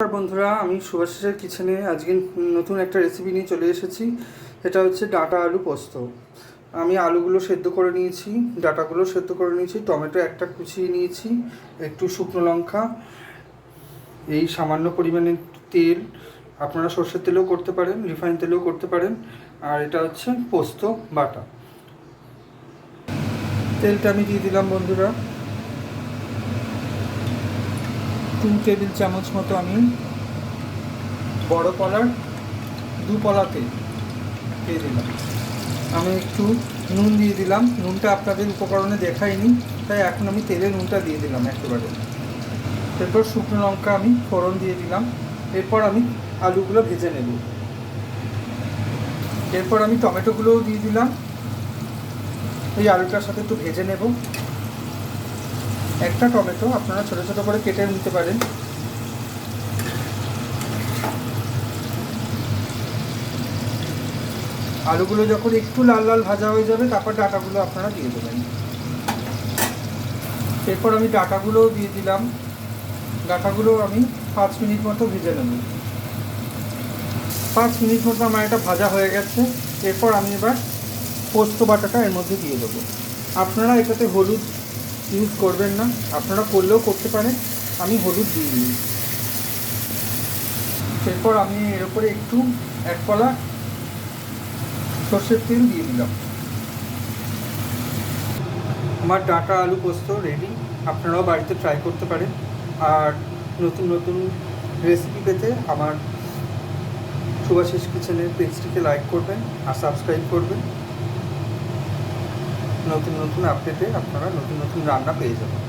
নমস্কার বন্ধুরা, আমি সুভাষিসের কিচেনে আজকে নতুন একটা রেসিপি নিয়ে চলে এসেছি। এটা হচ্ছে ডাঁটা আলু পোস্ত। আমি আলুগুলো সেদ্ধ করে নিয়েছি, ডাঁটাগুলো সেদ্ধ করে নিয়েছি, টমেটো একটা কুচিয়ে নিয়েছি, একটু শুকনো লঙ্কা, এই সামান্য পরিমাণে তেল, আপনারা সর্ষের তেলেও করতে পারেন, রিফাইন তেলেও করতে পারেন। আর এটা হচ্ছে পোস্ত বাটা। তেলটা আমি দিয়ে দিলাম বন্ধুরা, 2 টেবিল চামচ মতো আমি বড় কলার 2 পলা তেল দিয়ে দিলাম। আমি একটু নুন দিয়ে দিলাম, নুনটা আপনাদের উপকরণে দেখাইনি, তাই এখন আমি তেলে নুনটা দিয়ে দিলাম একেবারে। এরপর শুকনো লঙ্কা আমি ফোড়ন দিয়ে দিলাম। এরপর আমি আলুগুলো ভেজে নেব। এরপর আমি টমেটোগুলোও দিয়ে দিলাম, এই আলুটার সাথে একটু ভেজে নেব। একটা টমেটো আপনারা ছোটো ছোটো করে কেটে নিতে পারেন। আলুগুলো যখন একটু লাল লাল ভাজা হয়ে যাবে, তারপর ডাঁটাগুলো আপনারা দিয়ে দেবেন। এরপর আমি ডাঁটাগুলোও দিয়ে দিলাম। ডাঁটাগুলো আমি 5 মিনিট মতো ভেজে নেব। 5 মিনিট মতো আমার এটা ভাজা হয়ে গেছে। এরপর আমি এবার পোস্ত বাটাটা এর মধ্যে দিয়ে দেবো। আপনারা এটাতে হলুদ ইউজ করবেন না, আপনারা করলেও করতে পারেন, আমি হলুদ দিইনি। এরপর আমি এর উপরে একটু 1 কলা সর্ষের তেল দিয়ে দিলাম। আমার ডাঁটা আলু পোস্ত রেডি। আপনারাও বাড়িতে ট্রাই করতে পারেন। আর নতুন নতুন রেসিপি পেতে আমার সুভাষিস কিচেনের পেজটিকে লাইক করবেন আর সাবস্ক্রাইব করবেন। নতুন নতুন আপডেটে আপনারা নতুন নতুন রান্না পেয়ে যাবেন।